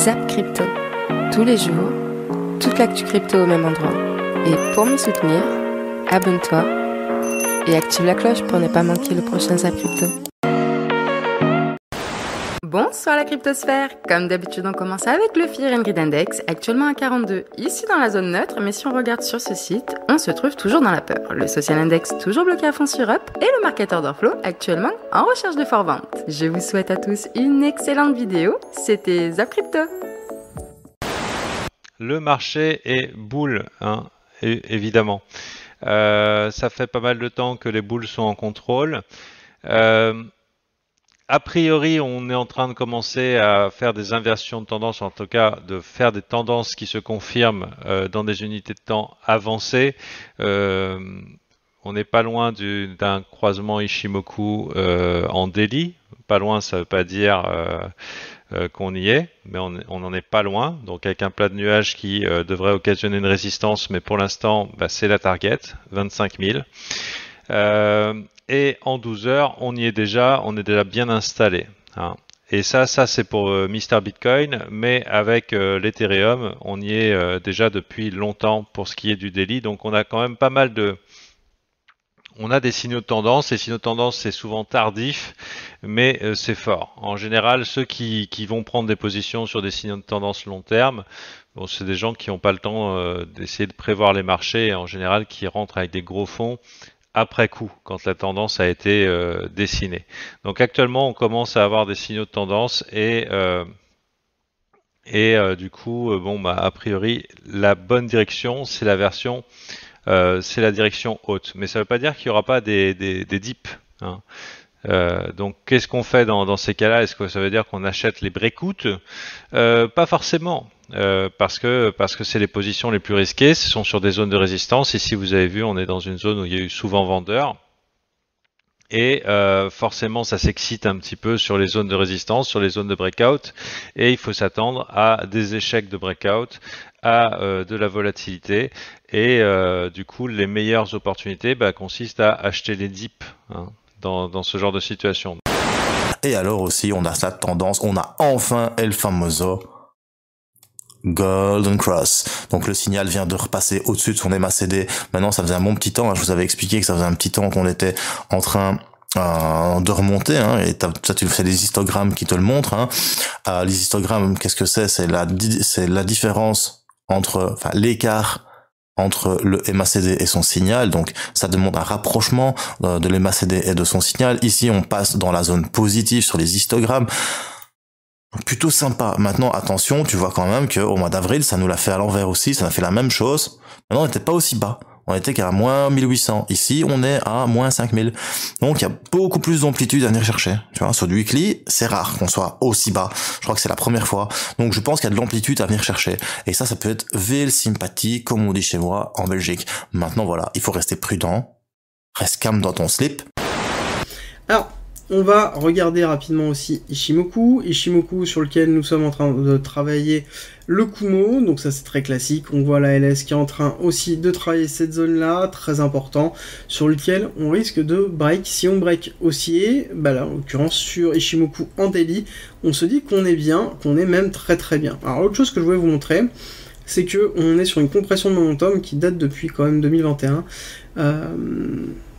Zap Crypto. Tous les jours, toute l'actu crypto au même endroit. Et pour me soutenir, abonne-toi et active la cloche pour ne pas manquer le prochain Zap Crypto. Bonsoir la cryptosphère. Comme d'habitude, on commence avec le Fear and Greed Index, actuellement à 42, ici dans la zone neutre, mais si on regarde sur ce site, on se trouve toujours dans la peur. Le Social Index toujours bloqué à fond sur Up et le Market Order Flow actuellement en recherche de fort-vente. Je vous souhaite à tous une excellente vidéo. C'était Zap Crypto. Le marché est bull, évidemment. Ça fait pas mal de temps que les bulls sont en contrôle. A priori, on est en train de commencer à faire des inversions de tendance, en tout cas de faire des tendances qui se confirment dans des unités de temps avancées. On n'est pas loin d'un croisement Ichimoku en daily. Pas loin, ça ne veut pas dire qu'on y est, mais on n'en est pas loin. Donc avec un plat de nuages qui devrait occasionner une résistance, mais pour l'instant, c'est la target, 25 000. Et en 12 heures, on est déjà bien installé. Et ça c'est pour Mr Bitcoin, mais avec l'Ethereum, on y est déjà depuis longtemps pour ce qui est du daily. Donc on a quand même pas mal on a des signaux de tendance. Les signaux de tendance, c'est souvent tardif, mais c'est fort. En général, ceux qui vont prendre des positions sur des signaux de tendance long terme, c'est des gens qui n'ont pas le temps d'essayer de prévoir les marchés, et en général qui rentrent avec des gros fonds après coup, quand la tendance a été dessinée. Donc actuellement, on commence à avoir des signaux de tendance et du coup, a priori, la bonne direction, c'est la version, c'est la direction haute. Mais ça ne veut pas dire qu'il n'y aura pas des dips. Donc, qu'est-ce qu'on fait dans ces cas-là? Est-ce que ça veut dire qu'on achète les breakouts? Pas forcément. Parce que c'est les positions les plus risquées, ce sont sur des zones de résistance. Ici, vous avez vu, on est dans une zone où il y a eu souvent vendeurs. Et forcément, ça s'excite un petit peu sur les zones de résistance, sur les zones de breakout. Et il faut s'attendre à des échecs de breakout, à de la volatilité. Et du coup, les meilleures opportunités consistent à acheter les dips dans ce genre de situation. Et alors aussi, on a cette tendance, on a enfin El Famoso Golden Cross. Donc le signal vient de repasser au-dessus de son MACD. Maintenant, ça faisait un bon petit temps. Je vous avais expliqué que ça faisait un petit temps qu'on était en train de remonter. Et ça, tu fais des histogrammes qui te le montrent. Les histogrammes, qu'est-ce que c'est? C'est la différence entre, l'écart entre le MACD et son signal. Donc ça demande un rapprochement de l'MACD et de son signal. Ici, on passe dans la zone positive sur les histogrammes. Plutôt sympa. Maintenant, attention, tu vois quand même qu'au mois d'avril, ça nous l'a fait à l'envers aussi, ça a fait la même chose. Maintenant, on n'était pas aussi bas. On était qu'à moins 1800. Ici, on est à moins 5000. Donc, il y a beaucoup plus d'amplitude à venir chercher. Tu vois, sur du weekly, c'est rare qu'on soit aussi bas. Je crois que c'est la première fois. Donc, je pense qu'il y a de l'amplitude à venir chercher. Et ça peut être ville sympathie, comme on dit chez moi, en Belgique. Maintenant, voilà, il faut rester prudent. Reste calme dans ton slip. Alors, on va regarder rapidement aussi Ichimoku sur lequel nous sommes en train de travailler le Kumo, donc ça c'est très classique. On voit la LS qui est en train aussi de travailler cette zone-là, très important, sur lequel on risque de break. Si on break haussier, là en l'occurrence sur Ichimoku en daily, on se dit qu'on est bien, qu'on est même très très bien. Alors autre chose que je voulais vous montrer, c'est que on est sur une compression de momentum qui date depuis quand même 2021.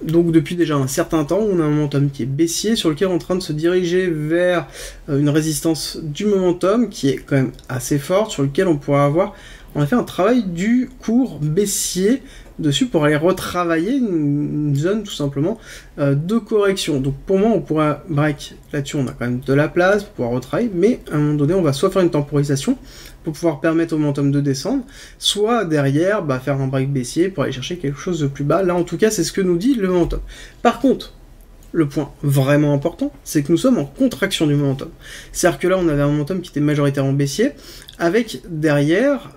Donc depuis déjà un certain temps, on a un momentum qui est baissier sur lequel on est en train de se diriger vers une résistance du momentum qui est quand même assez forte, sur lequel on pourra avoir en effet un travail du cours baissier dessus pour aller retravailler une zone tout simplement de correction. Donc pour moi on pourra break là-dessus, on a quand même de la place pour pouvoir retravailler, mais à un moment donné on va soit faire une temporisation pour pouvoir permettre au momentum de descendre, soit derrière faire un break baissier pour aller chercher quelque chose de plus bas. Là en tout cas c'est ce que nous dit le momentum. Par contre, le point vraiment important, c'est que nous sommes en contraction du momentum. C'est-à-dire que là on avait un momentum qui était majoritairement baissier, avec derrière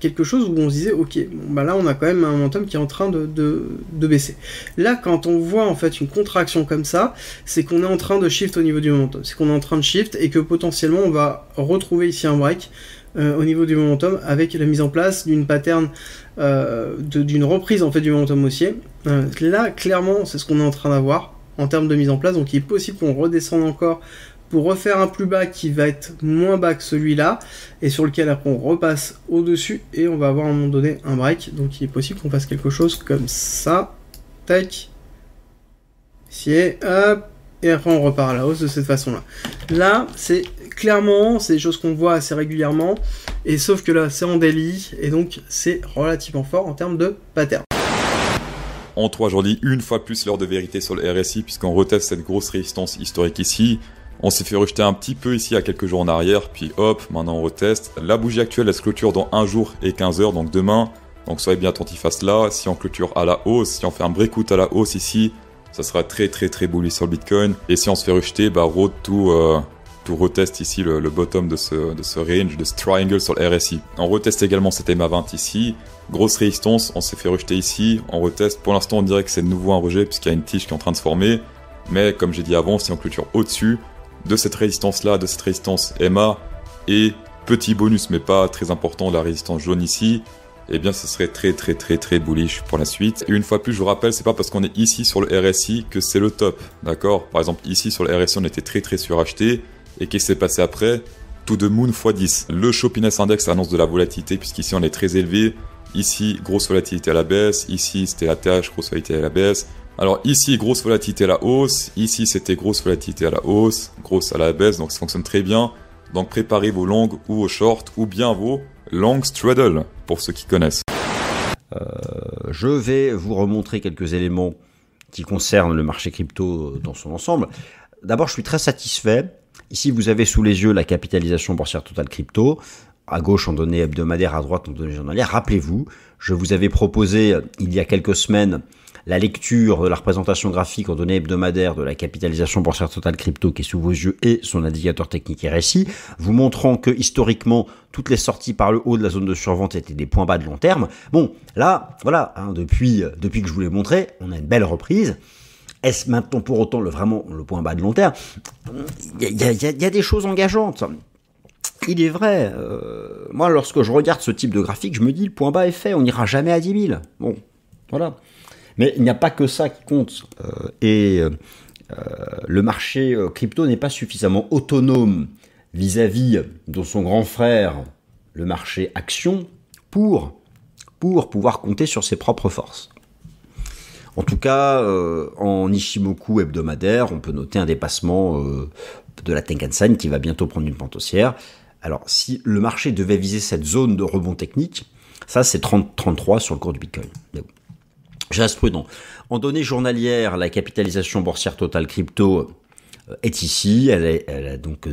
quelque chose où on se disait ok, là on a quand même un momentum qui est en train de baisser. Là quand on voit en fait une contraction comme ça, c'est qu'on est en train de shift au niveau du momentum, c'est qu'on est en train de shift et que potentiellement on va retrouver ici un break au niveau du momentum avec la mise en place d'une pattern d'une reprise en fait du momentum haussier. Là clairement c'est ce qu'on est en train d'avoir en termes de mise en place, donc il est possible qu'on redescende encore pour refaire un plus bas qui va être moins bas que celui-là, et sur lequel après on repasse au-dessus, et on va avoir à un moment donné un break, donc il est possible qu'on fasse quelque chose comme ça, tac, ici, hop, et après on repart à la hausse de cette façon-là. Là, c'est des choses qu'on voit assez régulièrement, et sauf que là, c'est en daily, et donc c'est relativement fort en termes de pattern. En 3 jours, une fois plus l'heure de vérité sur le RSI, puisqu'on reteste cette grosse résistance historique ici. On s'est fait rejeter un petit peu ici à quelques jours en arrière, puis hop, maintenant on reteste. La bougie actuelle, elle se clôture dans 1 jour et 15 heures, donc demain. Donc soyez bien attentifs à cela. Si on clôture à la hausse, si on fait un breakout à la hausse ici, ça sera très très très bullish sur le Bitcoin. Et si on se fait rejeter, road to reteste ici le bottom de ce range, de ce triangle sur le RSI. On reteste également cette MA20 ici. Grosse résistance, on s'est fait rejeter ici. On reteste. Pour l'instant, on dirait que c'est de nouveau un rejet puisqu'il y a une tige qui est en train de se former. Mais comme j'ai dit avant, si on clôture au-dessus de cette résistance-là, de cette résistance MA, et petit bonus mais pas très important, la résistance jaune ici, eh bien ce serait très très très très bullish pour la suite. Et une fois plus, je vous rappelle, c'est pas parce qu'on est ici sur le RSI que c'est le top, d'accord? Par exemple, ici sur le RSI, on était très très suracheté, et qu'est-ce qui s'est passé après? To the moon x 10. Le Shoppiness Index annonce de la volatilité, puisqu'ici on est très élevé. Ici, grosse volatilité à la baisse. Ici, c'était la TH, grosse volatilité à la baisse. Alors ici, grosse volatilité à la hausse. Ici, c'était grosse volatilité à la hausse, grosse à la baisse. Donc ça fonctionne très bien. Donc préparez vos longs ou vos shorts, ou bien vos long straddle, pour ceux qui connaissent. Je vais vous remontrer quelques éléments qui concernent le marché crypto dans son ensemble. D'abord, je suis très satisfait. Ici, vous avez sous les yeux la capitalisation boursière totale crypto. À gauche, en données hebdomadaires, à droite, en données journalières. Rappelez-vous, je vous avais proposé, il y a quelques semaines, la lecture de la représentation graphique en données hebdomadaires de la capitalisation boursière totale crypto qui est sous vos yeux et son indicateur technique RSI, vous montrant que, historiquement, toutes les sorties par le haut de la zone de survente étaient des points bas de long terme. Bon, là, voilà, depuis que je vous l'ai montré, on a une belle reprise. Est-ce maintenant pour autant vraiment le point bas de long terme? Il y a des choses engageantes. Il est vrai, moi lorsque je regarde ce type de graphique, je me dis le point bas est fait, on n'ira jamais à 10 000. Bon, voilà. Mais il n'y a pas que ça qui compte. Le marché crypto n'est pas suffisamment autonome vis-à-vis de son grand frère, le marché action, pour pouvoir compter sur ses propres forces. En tout cas, en Ishimoku hebdomadaire, on peut noter un dépassement de la Tenkan-sen qui va bientôt prendre une pente haussière. Alors, si le marché devait viser cette zone de rebond technique, ça c'est 33 sur le cours du Bitcoin. Je reste prudent. En données journalières, la capitalisation boursière totale crypto est ici. Elle a donc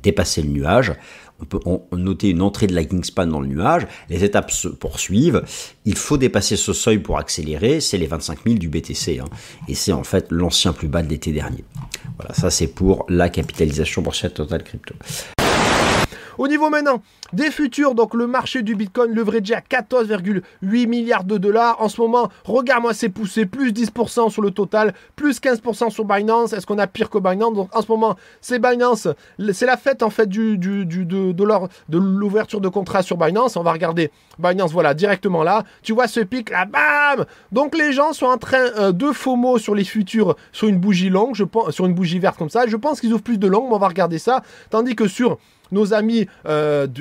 dépassé le nuage. On peut noter une entrée de la Kingspan dans le nuage. Les étapes se poursuivent. Il faut dépasser ce seuil pour accélérer. C'est les 25 000 du BTC. Et c'est en fait l'ancien plus bas de l'été dernier. Voilà, ça c'est pour la capitalisation boursière totale crypto. Au niveau maintenant des futurs, donc le marché du Bitcoin leveragé à 14,8 milliards de dollars. En ce moment, regarde-moi, c'est poussé, plus 10% sur le total, plus 15% sur Binance. Est-ce qu'on a pire que Binance? Donc en ce moment, c'est Binance, c'est la fête en fait de l'ouverture de contrat sur Binance. On va regarder Binance, voilà, directement là. Tu vois ce pic là, bam! Donc les gens sont en train de FOMO sur les futurs, sur une bougie longue, je pense, sur une bougie verte comme ça. Je pense qu'ils ouvrent plus de longues, mais on va regarder ça. Tandis que sur nos amis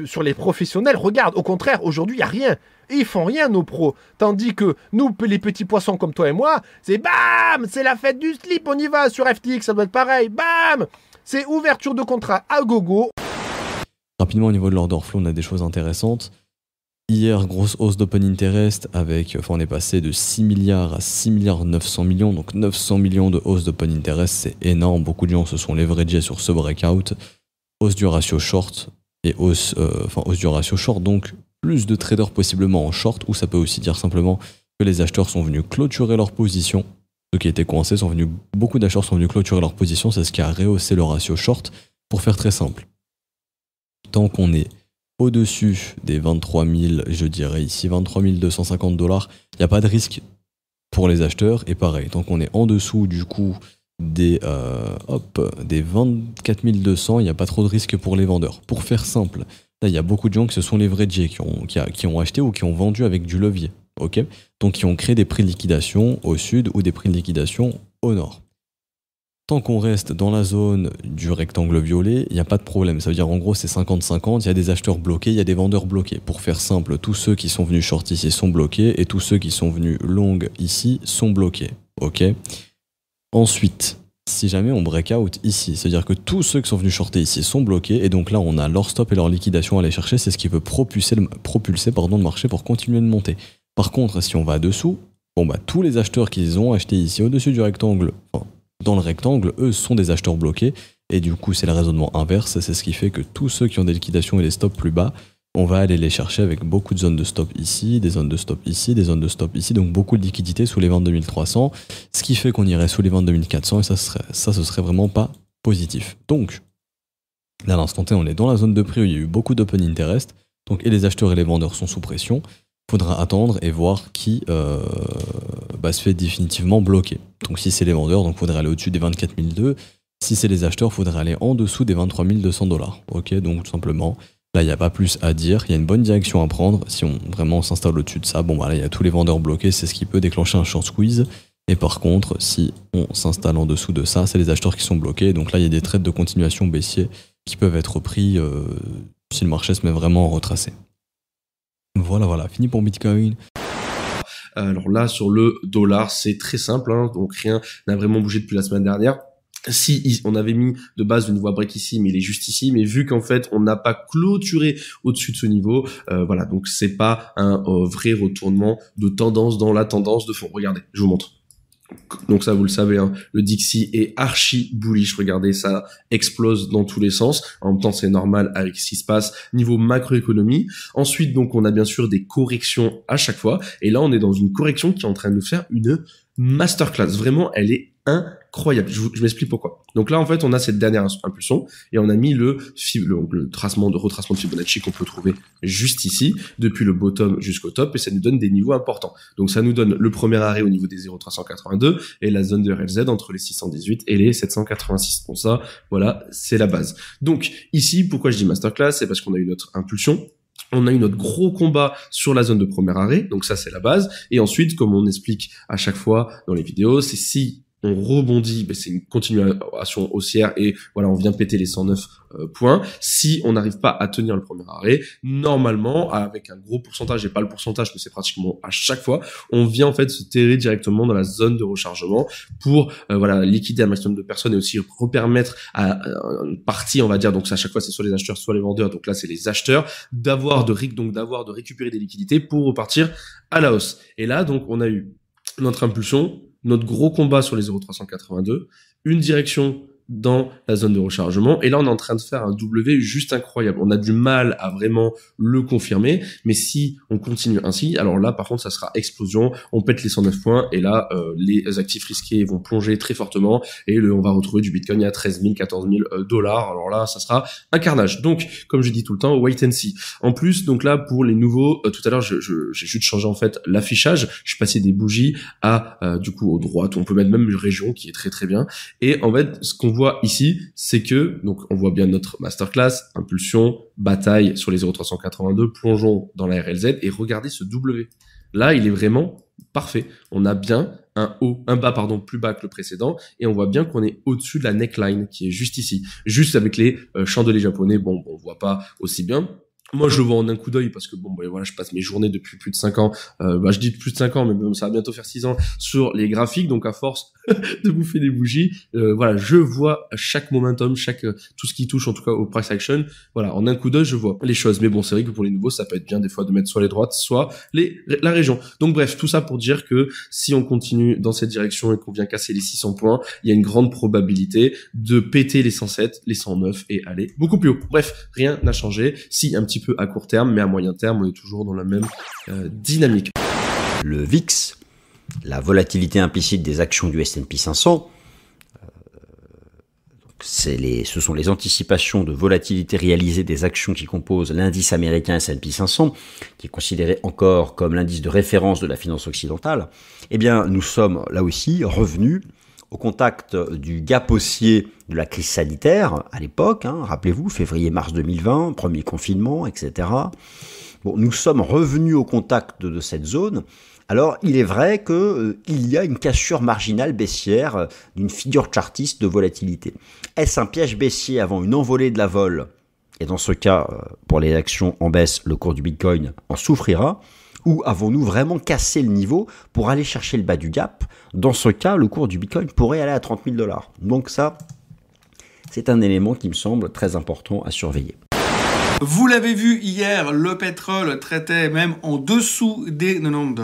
sur les professionnels, regarde, au contraire, aujourd'hui, il n'y a rien. Ils font rien, nos pros. Tandis que nous, les petits poissons comme toi et moi, c'est bam, c'est la fête du slip, on y va sur FTX, ça doit être pareil, bam, c'est ouverture de contrat à gogo. Rapidement, au niveau de l'order flow, on a des choses intéressantes. Hier, grosse hausse d'open interest on est passé de 6 milliards à 6 milliards 900 millions, donc 900 millions de hausse d'open interest, c'est énorme. Beaucoup de gens se sont leveragés sur ce breakout. Hausse du ratio short et hausse du ratio short, donc plus de traders possiblement en short, ou ça peut aussi dire simplement que les acheteurs sont venus clôturer leur position. Ceux qui étaient coincés beaucoup d'acheteurs sont venus clôturer leur position, c'est ce qui a rehaussé le ratio short. Pour faire très simple, tant qu'on est au-dessus des 23 000, je dirais ici 23 250 $, il n'y a pas de risque pour les acheteurs, et pareil, tant qu'on est en dessous du coup des 24 200, il n'y a pas trop de risque pour les vendeurs. Pour faire simple, là il y a beaucoup de gens qui se sont leveragés, qui ont acheté ou qui ont vendu avec du levier, ok, donc qui ont créé des prix de liquidation au sud ou des prix de liquidation au nord. Tant qu'on reste dans la zone du rectangle violet, il n'y a pas de problème. Ça veut dire en gros c'est 50-50, il y a des acheteurs bloqués, il y a des vendeurs bloqués. Pour faire simple, tous ceux qui sont venus short ici sont bloqués et tous ceux qui sont venus long ici sont bloqués. Ok. Ensuite, si jamais on breakout ici, c'est-à-dire que tous ceux qui sont venus shorter ici sont bloqués et donc là on a leur stop et leur liquidation à aller chercher, c'est ce qui peut propulser le marché pour continuer de monter. Par contre, si on va dessous, tous les acheteurs qui ont acheté ici au-dessus du rectangle, dans le rectangle, eux sont des acheteurs bloqués et du coup c'est le raisonnement inverse, c'est ce qui fait que tous ceux qui ont des liquidations et des stops plus bas, on va aller les chercher avec beaucoup de zones de stop ici, des zones de stop ici, des zones de stop ici, donc beaucoup de liquidités sous les 22 300, ce qui fait qu'on irait sous les 22 400 et ça ce serait vraiment pas positif. Donc là à l'instant T on est dans la zone de prix où il y a eu beaucoup d'open interest, donc et les acheteurs et les vendeurs sont sous pression. Faudra attendre et voir qui se fait définitivement bloquer. Donc si c'est les vendeurs, donc faudrait aller au-dessus des 24 200. Si c'est les acheteurs, faudrait aller en dessous des 23 200 $. Ok, donc tout simplement, là il n'y a pas plus à dire, il y a une bonne direction à prendre. Si on vraiment s'installe au-dessus de ça, là il y a tous les vendeurs bloqués, c'est ce qui peut déclencher un short squeeze. Et par contre, si on s'installe en dessous de ça, c'est les acheteurs qui sont bloqués. Donc là il y a des trades de continuation baissier qui peuvent être pris si le marché se met vraiment en retracé. Voilà, fini pour Bitcoin. Alors là, sur le dollar, c'est très simple, donc rien n'a vraiment bougé depuis la semaine dernière. Si on avait mis de base le niveau à break ici, mais il est juste ici, mais vu qu'en fait on n'a pas clôturé au-dessus de ce niveau, donc c'est pas un vrai retournement de tendance dans la tendance de fond. Regardez, je vous montre. Donc ça vous le savez, le Dixie est archi bullish, regardez, ça explose dans tous les sens, en même temps c'est normal avec ce qui se passe niveau macroéconomie. Ensuite donc on a bien sûr des corrections à chaque fois, et là on est dans une correction qui est en train de nous faire une masterclass, vraiment elle est incroyable. Je m'explique pourquoi. Donc là, en fait, on a cette dernière impulsion et on a mis le retracement de Fibonacci qu'on peut trouver juste ici, depuis le bottom jusqu'au top, et ça nous donne des niveaux importants. Donc ça nous donne le premier arrêt au niveau des 0,382 et la zone de RLZ entre les 618 et les 786. Bon ça, voilà, c'est la base. Donc ici, pourquoi je dis masterclass, c'est parce qu'on a eu notre impulsion. On a eu notre gros combat sur la zone de premier arrêt, donc ça c'est la base. Et ensuite, comme on explique à chaque fois dans les vidéos, c'est si on rebondit, c'est une continuation haussière et voilà, on vient péter les 109 points. Si on n'arrive pas à tenir le premier arrêt, normalement, avec un gros pourcentage, et pas le pourcentage, mais c'est pratiquement à chaque fois, on vient en fait se terrer directement dans la zone de rechargement pour liquider un maximum de personnes et aussi repermettre à une partie, on va dire, donc à chaque fois c'est soit les acheteurs, soit les vendeurs, donc là c'est les acheteurs, d'avoir de récupérer des liquidités pour repartir à la hausse. Et là, donc, on a eu notre impulsion, notre gros combat sur les 0,382, une direction dans la zone de rechargement, et là on est en train de faire un W juste incroyable. On a du mal à vraiment le confirmer, mais si on continue ainsi, alors là par contre ça sera explosion, on pète les 109 points, et là les actifs risqués vont plonger très fortement, et on va retrouver du Bitcoin à 13 000, 14 000 $, alors là ça sera un carnage. Donc comme je dis tout le temps, wait and see. En plus, donc là pour les nouveaux, tout à l'heure j'ai juste changé en fait l'affichage, je passais des bougies à du coup aux droites, on peut mettre même une région qui est très très bien, et en fait ce qu'on voit ici, c'est que, donc on voit bien notre masterclass, impulsion, bataille sur les 0,382, plongeons dans la RLZ et regardez ce W. Là, il est vraiment parfait. On a bien un bas plus bas que le précédent et on voit bien qu'on est au-dessus de la neckline qui est juste ici. Juste avec les chandeliers japonais, on voit pas aussi bien. Moi, je le vois en un coup d'œil parce que je passe mes journées depuis plus de 5 ans. Je dis plus de 5 ans, mais ça va bientôt faire 6 ans sur les graphiques. Donc, à force de bouffer des bougies, je vois chaque momentum, tout ce qui touche en tout cas au price action. Voilà, en un coup d'œil, je vois les choses. Mais bon, c'est vrai que pour les nouveaux, ça peut être bien des fois de mettre soit les droites, soit la région. Donc, bref, tout ça pour dire que si on continue dans cette direction et qu'on vient casser les 600 points, il y a une grande probabilité de péter les 107, les 109 et aller beaucoup plus haut. Bref, rien n'a changé. Si un petit peu à court terme, mais à moyen terme, on est toujours dans la même dynamique. Le VIX, la volatilité implicite des actions du S&P 500, ce sont les anticipations de volatilité réalisées des actions qui composent l'indice américain S&P 500, qui est considéré encore comme l'indice de référence de la finance occidentale. Eh bien, nous sommes là aussi revenus au contact du gap haussier de la crise sanitaire à l'époque, rappelez-vous, février-mars 2020, premier confinement, etc. Bon, nous sommes revenus au contact de cette zone. Alors, il est vrai qu'il y a une cassure marginale baissière d'une figure chartiste de volatilité. Est-ce un piège baissier avant une envolée de la vol? Et dans ce cas, pour les actions en baisse, le cours du Bitcoin en souffrira. Ou avons-nous vraiment cassé le niveau pour aller chercher le bas du gap? Dans ce cas, le cours du Bitcoin pourrait aller à 30 000 $. Donc ça, c'est un élément qui me semble très important à surveiller. Vous l'avez vu hier, le pétrole traitait même en dessous des 90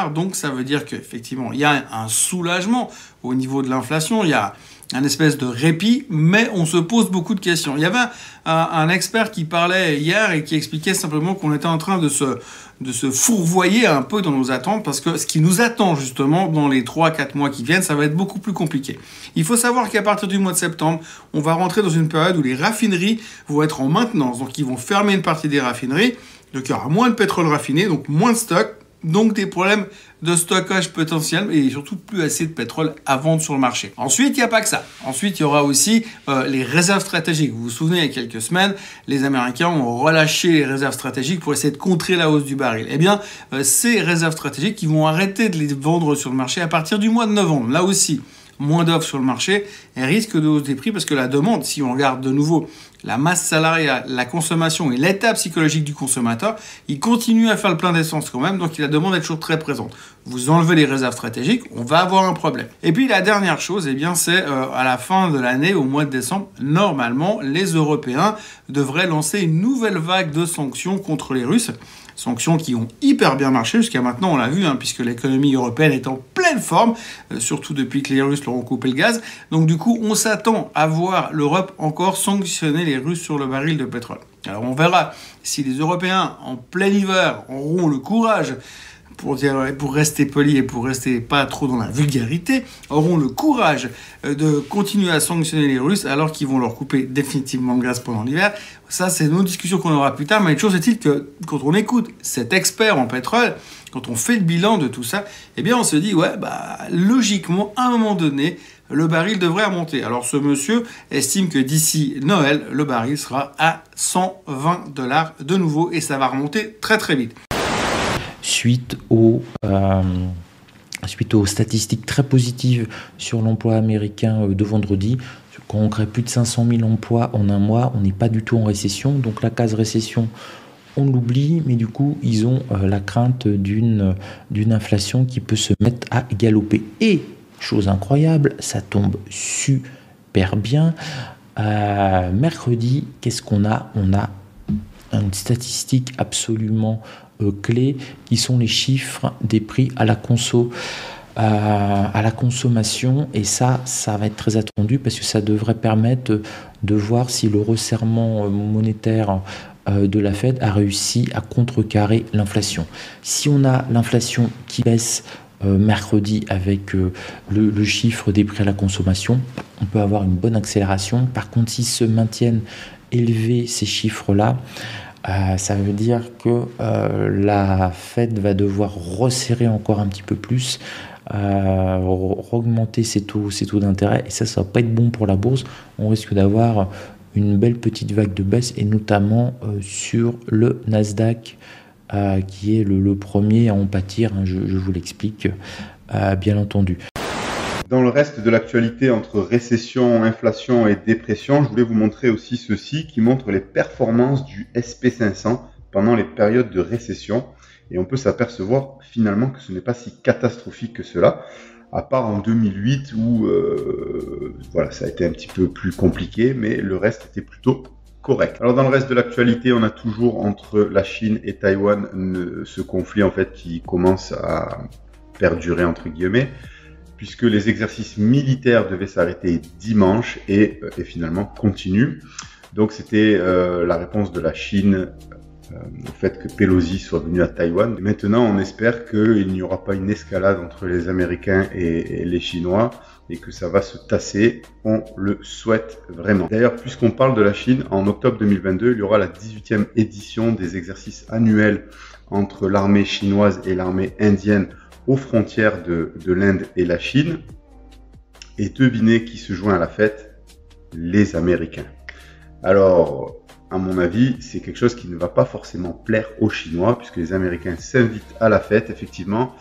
$. Donc ça veut dire qu'effectivement, il y a un soulagement au niveau de l'inflation. Il y a un espèce de répit, mais on se pose beaucoup de questions. Il y avait un expert qui parlait hier et qui expliquait simplement qu'on était en train de se fourvoyer un peu dans nos attentes, parce que ce qui nous attend justement dans les 3-4 mois qui viennent, ça va être beaucoup plus compliqué. Il faut savoir qu'à partir du mois de septembre, on va rentrer dans une période où les raffineries vont être en maintenance, donc ils vont fermer une partie des raffineries, donc il y aura moins de pétrole raffiné, donc moins de stock, donc des problèmes de stockage potentiel et surtout plus assez de pétrole à vendre sur le marché. Ensuite, il n'y a pas que ça. Ensuite, il y aura aussi les réserves stratégiques. Vous vous souvenez, il y a quelques semaines, les Américains ont relâché les réserves stratégiques pour essayer de contrer la hausse du baril. Eh bien, ces réserves stratégiques, ils vont arrêter de les vendre sur le marché à partir du mois de novembre. Là aussi, moins d'offres sur le marché et risque de hausse des prix parce que la demande, si on regarde de nouveau la masse salariale, la consommation et l'état psychologique du consommateur, il continue à faire le plein d'essence quand même, donc la demande est toujours très présente. Vous enlevez les réserves stratégiques, on va avoir un problème. Et puis la dernière chose, eh bien, c'est à la fin de l'année, au mois de décembre, normalement, les Européens devraient lancer une nouvelle vague de sanctions contre les Russes. Sanctions qui ont hyper bien marché jusqu'à maintenant, on l'a vu, puisque l'économie européenne est en pleine forme, surtout depuis que les Russes leur ont coupé le gaz. Donc du coup, on s'attend à voir l'Europe encore sanctionner les Russes sur le baril de pétrole. Alors on verra si les Européens, en plein hiver, auront le courage, pour rester poli et pour rester pas trop dans la vulgarité, auront le courage de continuer à sanctionner les Russes alors qu'ils vont leur couper définitivement le gaz pendant l'hiver. Ça, c'est une autre discussion qu'on aura plus tard, mais une chose est-il que quand on écoute cet expert en pétrole, quand on fait le bilan de tout ça, eh bien on se dit, logiquement, à un moment donné, le baril devrait remonter. Alors ce monsieur estime que d'ici Noël, le baril sera à 120 $ de nouveau et ça va remonter très très vite. Suite aux statistiques très positives sur l'emploi américain de vendredi, quand on crée plus de 500 000 emplois en un mois, on n'est pas du tout en récession. Donc la case récession, on l'oublie, mais du coup, ils ont la crainte d'une inflation qui peut se mettre à galoper. Et, chose incroyable, ça tombe super bien. Mercredi, qu'est-ce qu'on a? On a une statistique absolument clés qui sont les chiffres des prix à la consommation, et ça va être très attendu parce que ça devrait permettre de voir si le resserrement monétaire de la Fed a réussi à contrecarrer l'inflation. Si on a l'inflation qui baisse mercredi avec le chiffre des prix à la consommation, on peut avoir une bonne accélération. Par contre, s'ils se maintiennent élevés ces chiffres-là, ça veut dire que la Fed va devoir resserrer encore un petit peu plus, augmenter ses taux d'intérêt, et ça va pas être bon pour la bourse. On risque d'avoir une belle petite vague de baisse, et notamment sur le Nasdaq, qui est le premier à en pâtir, je vous l'explique, bien entendu. Dans le reste de l'actualité entre récession, inflation et dépression, je voulais vous montrer aussi ceci qui montre les performances du SP500 pendant les périodes de récession. Et on peut s'apercevoir finalement que ce n'est pas si catastrophique que cela, à part en 2008 où ça a été un petit peu plus compliqué, mais le reste était plutôt correct. Alors dans le reste de l'actualité, on a toujours entre la Chine et Taïwan ce conflit en fait qui commence à perdurer entre guillemets, puisque les exercices militaires devaient s'arrêter dimanche et finalement continuent. Donc c'était la réponse de la Chine au fait que Pelosi soit venu à Taïwan. Et maintenant, on espère qu'il n'y aura pas une escalade entre les Américains et les Chinois et que ça va se tasser. On le souhaite vraiment. D'ailleurs, puisqu'on parle de la Chine, en octobre 2022, il y aura la 18e édition des exercices annuels entre l'armée chinoise et l'armée indienne aux frontières de l'Inde et la Chine. Et devinez qui se joint à la fête? Les Américains. Alors, à mon avis, c'est quelque chose qui ne va pas forcément plaire aux Chinois, puisque les Américains s'invitent à la fête, effectivement.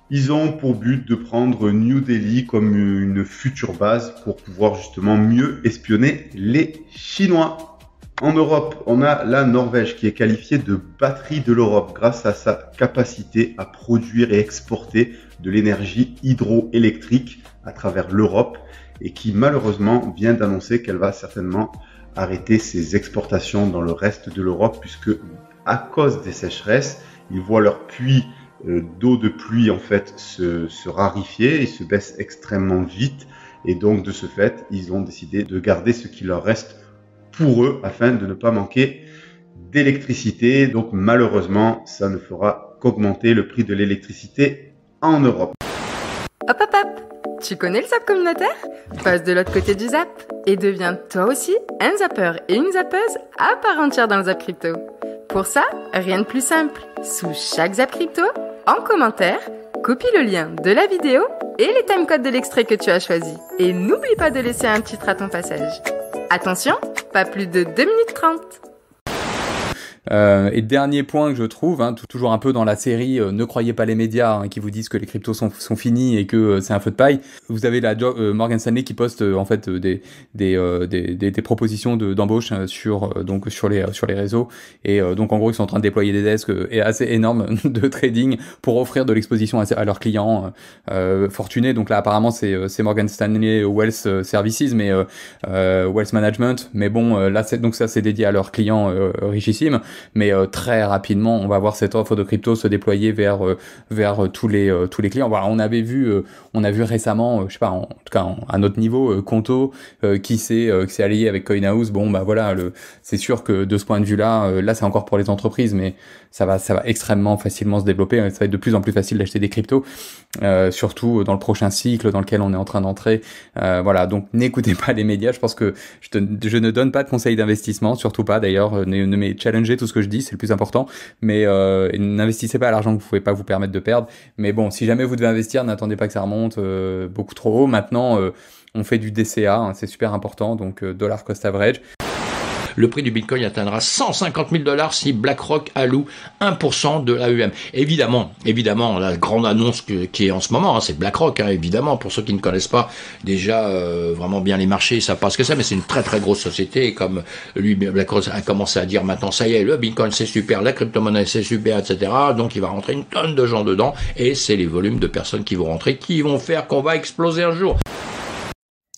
Ils ont pour but de prendre New Delhi comme une future base pour pouvoir justement mieux espionner les Chinois. En Europe, on a la Norvège qui est qualifiée de batterie de l'Europe grâce à sa capacité à produire et exporter de l'énergie hydroélectrique à travers l'Europe et qui malheureusement vient d'annoncer qu'elle va certainement arrêter ses exportations dans le reste de l'Europe puisque à cause des sécheresses, ils voient leur puits d'eau de pluie en fait se raréfier et se baisse extrêmement vite et donc de ce fait, ils ont décidé de garder ce qui leur reste pour eux afin de ne pas manquer d'électricité. Donc malheureusement, ça ne fera qu'augmenter le prix de l'électricité en Europe. Hop hop hop, tu connais le zap communautaire ? Passe de l'autre côté du zap et deviens toi aussi un zappeur et une zappeuse à part entière dans le zap crypto. Pour ça, rien de plus simple. Sous chaque zap crypto, en commentaire, copie le lien de la vidéo et les timecodes de l'extrait que tu as choisi. Et n'oublie pas de laisser un titre à ton passage. Attention, pas plus de 2 minutes 30. Et dernier point que je trouve, toujours un peu dans la série ne croyez pas les médias qui vous disent que les cryptos sont finis et que c'est un feu de paille. Vous avez la Morgan Stanley qui poste en fait des propositions d'embauche sur les réseaux et donc en gros ils sont en train de déployer des desks assez énormes de trading pour offrir de l'exposition à leurs clients fortunés. Donc là apparemment c'est Morgan Stanley Wealth Services mais Wealth Management, mais bon là c'est dédié à leurs clients richissimes. Mais très rapidement, on va voir cette offre de crypto se déployer vers tous les clients. Voilà, on a vu récemment, je sais pas, en tout cas à notre niveau, Conto qui s'est allié avec CoinHouse. Bon, bah voilà, c'est sûr que de ce point de vue-là, là c'est encore pour les entreprises, mais ça va extrêmement facilement se développer. Ça va être de plus en plus facile d'acheter des cryptos, surtout dans le prochain cycle dans lequel on est en train d'entrer. Voilà, donc n'écoutez pas les médias. Je pense que je ne donne pas de conseils d'investissement, surtout pas d'ailleurs. Ne me challengez tout ce que je dis, c'est le plus important, mais n'investissez pas à l'argent que vous pouvez pas vous permettre de perdre. Mais bon, si jamais vous devez investir, n'attendez pas que ça remonte beaucoup trop haut. Maintenant, on fait du DCA, c'est super important, donc dollar cost average. Le prix du Bitcoin atteindra 150 000 $ si BlackRock alloue 1% de l'AUM. Évidemment, la grande annonce qui est en ce moment, c'est BlackRock, évidemment. Pour ceux qui ne connaissent pas déjà vraiment bien les marchés, ils savent pas ce que c'est, mais c'est une très très grosse société. Et comme lui, BlackRock a commencé à dire maintenant, ça y est, le Bitcoin c'est super, la crypto-monnaie c'est super, etc. Donc il va rentrer une tonne de gens dedans, et c'est les volumes de personnes qui vont rentrer qui vont faire qu'on va exploser un jour.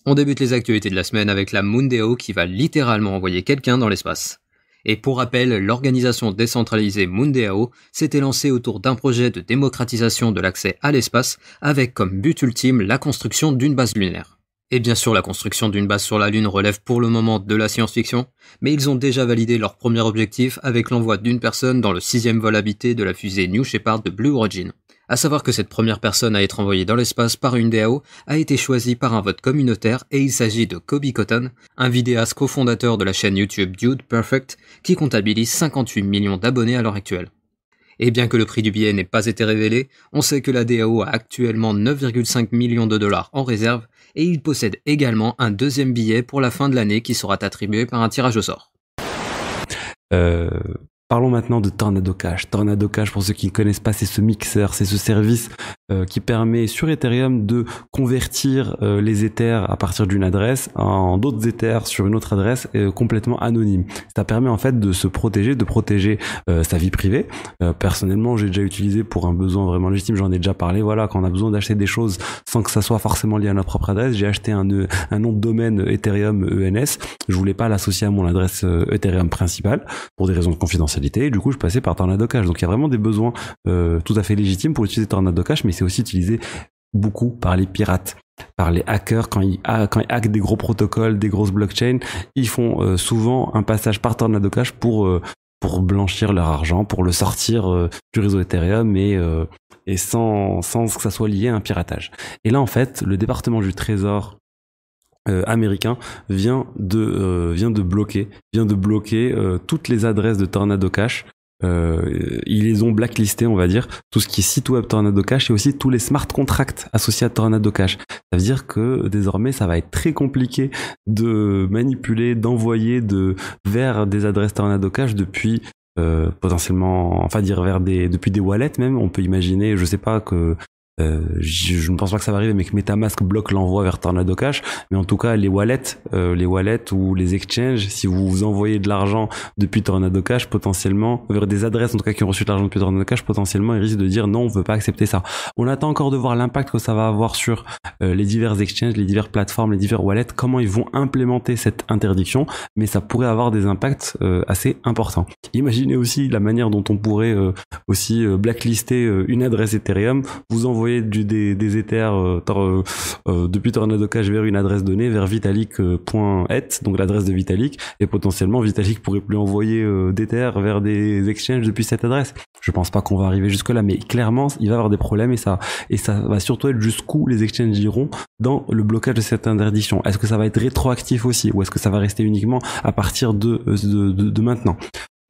On débute les actualités de la semaine avec la Moondao qui va littéralement envoyer quelqu'un dans l'espace. Et pour rappel, l'organisation décentralisée Moondao s'était lancée autour d'un projet de démocratisation de l'accès à l'espace avec comme but ultime la construction d'une base lunaire. Et bien sûr, la construction d'une base sur la Lune relève pour le moment de la science-fiction, mais ils ont déjà validé leur premier objectif avec l'envoi d'une personne dans le 6e vol habité de la fusée New Shepard de Blue Origin. À savoir que cette première personne à être envoyée dans l'espace par une DAO a été choisie par un vote communautaire et il s'agit de Kobe Cotton, un vidéaste cofondateur de la chaîne YouTube Dude Perfect qui comptabilise 58 millions d'abonnés à l'heure actuelle. Et bien que le prix du billet n'ait pas été révélé, on sait que la DAO a actuellement 9,5 millions de dollars en réserve et il possède également un deuxième billet pour la fin de l'année qui sera attribué par un tirage au sort. Parlons maintenant de Tornado Cash. Tornado Cash, pour ceux qui ne connaissent pas, c'est ce mixeur, c'est ce service qui permet sur Ethereum de convertir les Ethers à partir d'une adresse en d'autres Ethers sur une autre adresse complètement anonyme. Ça permet en fait de se protéger, de protéger sa vie privée. Personnellement, j'ai déjà utilisé pour un besoin vraiment légitime, j'en ai déjà parlé. Voilà, quand on a besoin d'acheter des choses sans que ça soit forcément lié à notre propre adresse, j'ai acheté un nom de domaine Ethereum ENS. Je voulais pas l'associer à mon adresse Ethereum principale pour des raisons de confidentialité. Et du coup, je passais par Tornado Cash. Donc, il y a vraiment des besoins tout à fait légitimes pour utiliser Tornado Cash, mais c'est aussi utilisé beaucoup par les pirates, par les hackers. Quand ils hackent des gros protocoles, des grosses blockchains, ils font souvent un passage par Tornado Cash pour blanchir leur argent, pour le sortir du réseau Ethereum et sans que ça soit lié à un piratage. Et là, en fait, le département du Trésor américain vient de bloquer toutes les adresses de Tornado Cash ils les ont blacklistés, on va dire, tout ce qui est site web Tornado Cash et aussi tous les smart contracts associés à Tornado Cash. Ça veut dire que désormais, ça va être très compliqué de manipuler, d'envoyer vers des adresses Tornado Cash depuis potentiellement, enfin dire depuis des wallets même. On peut imaginer, je sais pas que je ne pense pas que ça va arriver, mais que MetaMask bloque l'envoi vers Tornado Cash. Mais en tout cas, les wallets ou les exchanges, si vous envoyez de l'argent depuis Tornado Cash, potentiellement, vers des adresses en tout cas qui ont reçu de l'argent depuis Tornado Cash, potentiellement, ils risquent de dire non, on veut pas accepter ça. On attend encore de voir l'impact que ça va avoir sur les divers exchanges, les diverses plateformes, les divers wallets, comment ils vont implémenter cette interdiction, mais ça pourrait avoir des impacts assez importants. Imaginez aussi la manière dont on pourrait aussi blacklister une adresse Ethereum. Vous envoyez des Ethers depuis Tornado Cash vers une adresse donnée, vers Vitalik.et, donc l'adresse de Vitalik, et potentiellement Vitalik pourrait plus envoyer d'Ethers vers des exchanges depuis cette adresse. Je pense pas qu'on va arriver jusque là, mais clairement il va y avoir des problèmes et ça va surtout être jusqu'où les exchanges iront dans le blocage de cette interdiction. Est-ce que ça va être rétroactif aussi, ou est-ce que ça va rester uniquement à partir de maintenant?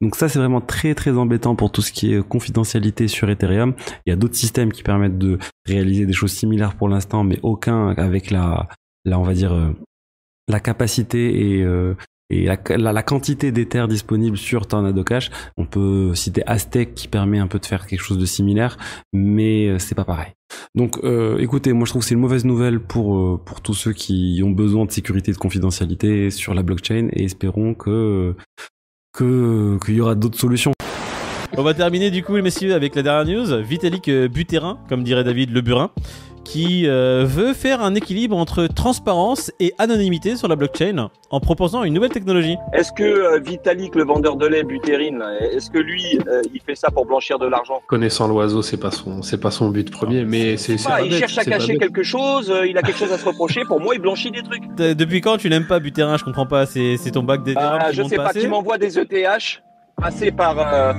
Donc ça, c'est vraiment très très embêtant pour tout ce qui est confidentialité sur Ethereum. Il y a d'autres systèmes qui permettent de réaliser des choses similaires pour l'instant, mais aucun avec on va dire la capacité et la quantité d'Ether disponible sur Tornado Cash. On peut citer Aztec qui permet un peu de faire quelque chose de similaire, mais c'est pas pareil. Donc écoutez, moi je trouve que c'est une mauvaise nouvelle pour tous ceux qui ont besoin de sécurité et de confidentialité sur la blockchain, et espérons qu'il y aura d'autres solutions. On va terminer du coup, messieurs, avec la dernière news. Vitalik Buterin, comme dirait David Le Burin, qui veut faire un équilibre entre transparence et anonymité sur la blockchain en proposant une nouvelle technologie. Est-ce que Vitalik, le vendeur de lait, Buterin, est-ce que lui, il fait ça pour blanchir de l'argent? Connaissant l'oiseau, c'est pas son but premier, mais c'est il cherche à cacher quelque chose, il a quelque chose à se reprocher. Pour moi, il blanchit des trucs. Depuis quand tu n'aimes pas Buterin? Je comprends pas. C'est ton bac d'Ethereum qui je monte sais pas, qui m'envoie des ETH passés par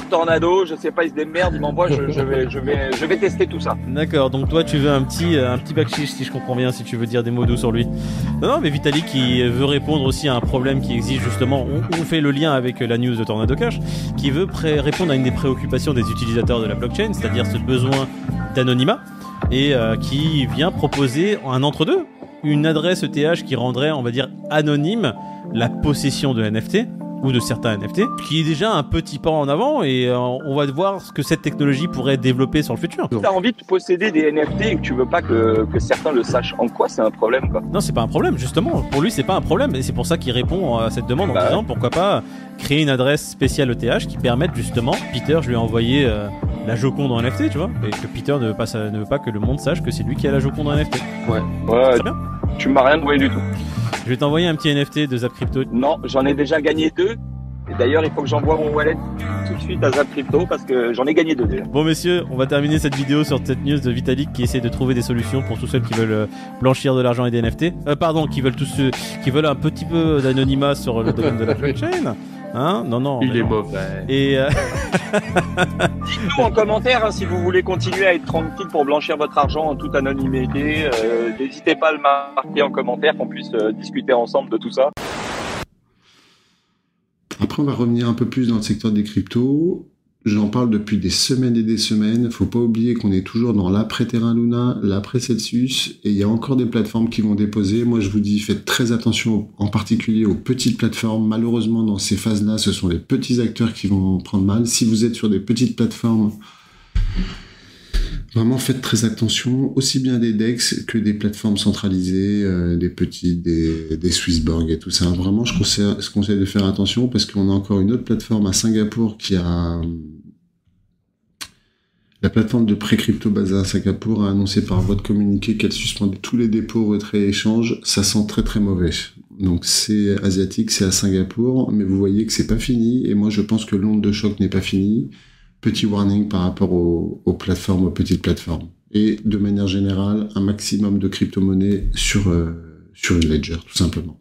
Tornado, je sais pas, il se démerde, il m'envoie, je vais tester tout ça. D'accord, donc toi tu veux un petit backshish, si je comprends bien, si tu veux dire des mots doux sur lui. Non, mais Vitalik qui veut répondre aussi à un problème qui existe justement, on fait le lien avec la news de Tornado Cash, qui veut répondre à une des préoccupations des utilisateurs de la blockchain, c'est-à-dire ce besoin d'anonymat, et qui vient proposer un entre-deux, une adresse ETH qui rendrait, on va dire, anonyme la possession de NFT, ou de certains NFT, qui est déjà un petit pas en avant, et on va voir ce que cette technologie pourrait développer sur le futur. Si t'as envie de posséder des NFT et que tu veux pas que certains le sachent, en quoi c'est un problème, quoi? Non, c'est pas un problème, justement. Pour lui, c'est pas un problème, et c'est pour ça qu'il répond à cette demande en disant pourquoi pas créer une adresse spéciale ETH qui permette justement, Peter, je lui ai envoyé la Joconde en NFT, tu vois, et que Peter ne veut pas que le monde sache que c'est lui qui a la Joconde en NFT. Ouais, c'est bien. Tu m'as rien envoyé du tout. Je vais t'envoyer un petit NFT de Zap Crypto. Non, j'en ai déjà gagné 2. Et d'ailleurs, il faut que j'envoie mon wallet tout de suite à Zap Crypto parce que j'en ai gagné 2 déjà. Bon, messieurs, on va terminer cette vidéo sur cette news de Vitalik qui essaie de trouver des solutions pour tous ceux qui veulent blanchir de l'argent et des NFT. Qui veulent un petit peu d'anonymat sur le domaine de la blockchain. Hein? Non. Il est mauvais. Et dites-nous en commentaire si vous voulez continuer à être tranquille pour blanchir votre argent en toute anonymité. N'hésitez pas à le marquer en commentaire, qu'on puisse discuter ensemble de tout ça. Après, on va revenir un peu plus dans le secteur des cryptos. J'en parle depuis des semaines et des semaines. Faut pas oublier qu'on est toujours dans l'après Terra Luna, l'après Celsius, et il y a encore des plateformes qui vont déposer. Moi, je vous dis, faites très attention, en particulier aux petites plateformes. Malheureusement, dans ces phases-là, ce sont les petits acteurs qui vont prendre mal. Si vous êtes sur des petites plateformes, vraiment faites très attention, aussi bien des DEX que des plateformes centralisées, des petites, des Swissborg et tout ça. Vraiment, je conseille de faire attention parce qu'on a encore une autre plateforme à Singapour qui a... La plateforme de pré-crypto basée à Singapour a annoncé par voie de communiqué qu'elle suspendait tous les dépôts, retraits et échanges. Ça sent très très mauvais. Donc c'est asiatique, c'est à Singapour, mais vous voyez que c'est pas fini et moi je pense que l'onde de choc n'est pas finie. Petit warning par rapport aux plateformes, aux petites plateformes. Et de manière générale, un maximum de crypto-monnaies sur une ledger, tout simplement.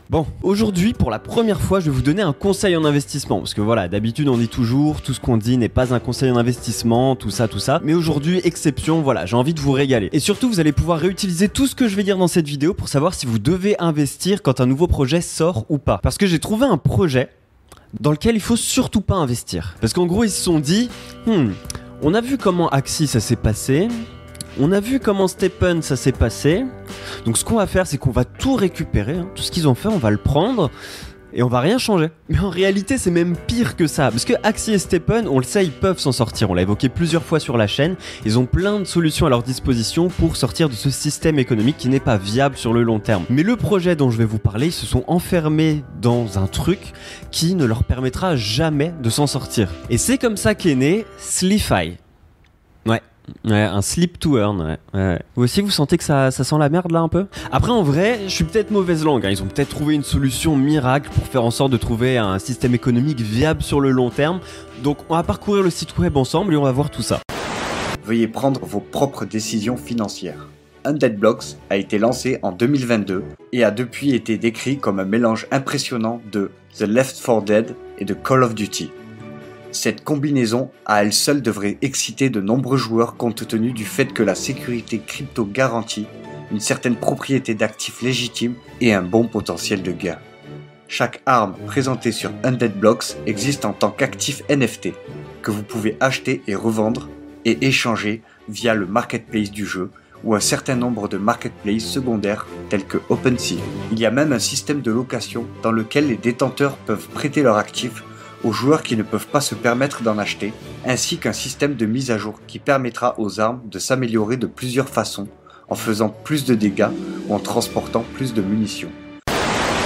Bon, aujourd'hui, pour la première fois, je vais vous donner un conseil en investissement. Parce que voilà, d'habitude, on dit toujours, tout ce qu'on dit n'est pas un conseil en investissement, tout ça. Mais aujourd'hui, exception, voilà, j'ai envie de vous régaler. Et surtout, vous allez pouvoir réutiliser tout ce que je vais dire dans cette vidéo pour savoir si vous devez investir quand un nouveau projet sort ou pas. Parce que j'ai trouvé un projet dans lequel il faut surtout pas investir. Parce qu'en gros, ils se sont dit, on a vu comment Axie ça s'est passé, on a vu comment Steppen ça s'est passé, donc ce qu'on va faire, c'est qu'on va tout récupérer, tout ce qu'ils ont fait, on va le prendre, et on va rien changer. Mais en réalité, c'est même pire que ça. Parce que Axie et Steppen, on le sait, ils peuvent s'en sortir. On l'a évoqué plusieurs fois sur la chaîne. Ils ont plein de solutions à leur disposition pour sortir de ce système économique qui n'est pas viable sur le long terme. Mais le projet dont je vais vous parler, ils se sont enfermés dans un truc qui ne leur permettra jamais de s'en sortir. Et c'est comme ça qu'est né Slify. Ouais, un slip to earn, ouais. Vous aussi, vous sentez que ça sent la merde là un peu? Après, en vrai, je suis peut-être mauvaise langue, ils ont peut-être trouvé une solution miracle pour faire en sorte de trouver un système économique viable sur le long terme. Donc, on va parcourir le site web ensemble et on va voir tout ça. Veuillez prendre vos propres décisions financières. Undead Blocks a été lancé en 2022 et a depuis été décrit comme un mélange impressionnant de The Left 4 Dead et de Call of Duty. Cette combinaison à elle seule devrait exciter de nombreux joueurs compte tenu du fait que la sécurité crypto garantit une certaine propriété d'actifs légitimes et un bon potentiel de gain. Chaque arme présentée sur Undead Blocks existe en tant qu'actif NFT que vous pouvez acheter et revendre et échanger via le marketplace du jeu ou un certain nombre de marketplaces secondaires tels que OpenSea. Il y a même un système de location dans lequel les détenteurs peuvent prêter leurs actifs aux joueurs qui ne peuvent pas se permettre d'en acheter, ainsi qu'un système de mise à jour qui permettra aux armes de s'améliorer de plusieurs façons, en faisant plus de dégâts ou en transportant plus de munitions.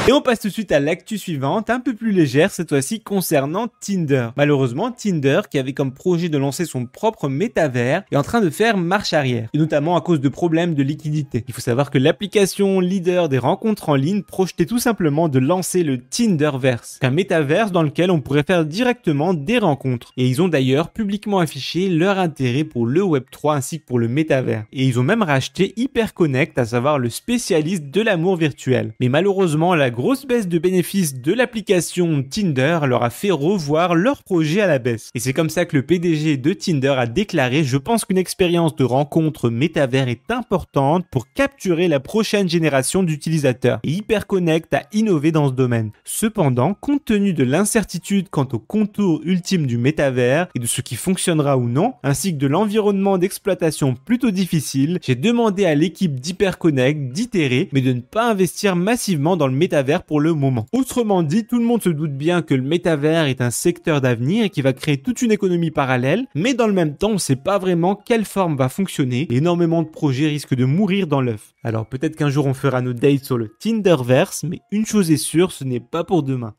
Et on passe tout de suite à l'actu suivante, un peu plus légère cette fois-ci concernant Tinder. Malheureusement, Tinder, qui avait comme projet de lancer son propre métavers, est en train de faire marche arrière, et notamment à cause de problèmes de liquidité. Il faut savoir que l'application leader des rencontres en ligne projetait tout simplement de lancer le Tinderverse, un métaverse dans lequel on pourrait faire directement des rencontres. Et ils ont d'ailleurs publiquement affiché leur intérêt pour le Web3 ainsi que pour le métavers. Et ils ont même racheté HyperConnect, à savoir le spécialiste de l'amour virtuel. Mais malheureusement, la grosse baisse de bénéfices de l'application Tinder leur a fait revoir leur projet à la baisse. Et c'est comme ça que le PDG de Tinder a déclaré: je pense qu'une expérience de rencontre métavers est importante pour capturer la prochaine génération d'utilisateurs. Et HyperConnect a innové dans ce domaine. Cependant, compte tenu de l'incertitude quant au contour ultime du métavers et de ce qui fonctionnera ou non, ainsi que de l'environnement d'exploitation plutôt difficile, j'ai demandé à l'équipe d'HyperConnect d'itérer, mais de ne pas investir massivement dans le métavers pour le moment. Autrement dit, tout le monde se doute bien que le métavers est un secteur d'avenir et qui va créer toute une économie parallèle, mais dans le même temps, on ne sait pas vraiment quelle forme va fonctionner et énormément de projets risquent de mourir dans l'œuf. Alors peut-être qu'un jour on fera nos dates sur le Tinderverse, mais une chose est sûre, ce n'est pas pour demain.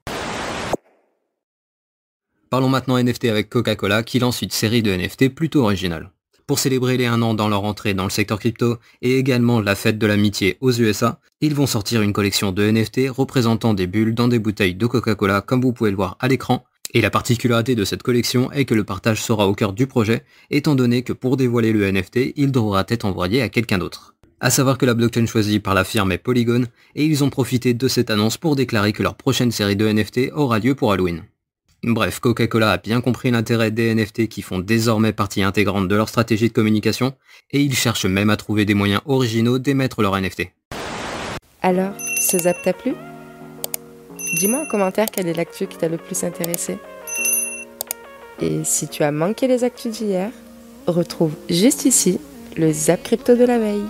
Parlons maintenant NFT avec Coca-Cola qui lance une série de NFT plutôt originale. Pour célébrer les 1 an dans leur entrée dans le secteur crypto et également la fête de l'amitié aux USA, ils vont sortir une collection de NFT représentant des bulles dans des bouteilles de Coca-Cola comme vous pouvez le voir à l'écran. Et la particularité de cette collection est que le partage sera au cœur du projet, étant donné que pour dévoiler le NFT, il devra être envoyé à quelqu'un d'autre. A savoir que la blockchain choisie par la firme est Polygon, et ils ont profité de cette annonce pour déclarer que leur prochaine série de NFT aura lieu pour Halloween. Bref, Coca-Cola a bien compris l'intérêt des NFT qui font désormais partie intégrante de leur stratégie de communication, et ils cherchent même à trouver des moyens originaux d'émettre leurs NFT. Alors, ce zap t'a plu? Dis-moi en commentaire quelle est l'actu qui t'a le plus intéressé. Et si tu as manqué les actus d'hier, retrouve juste ici le zap crypto de la veille.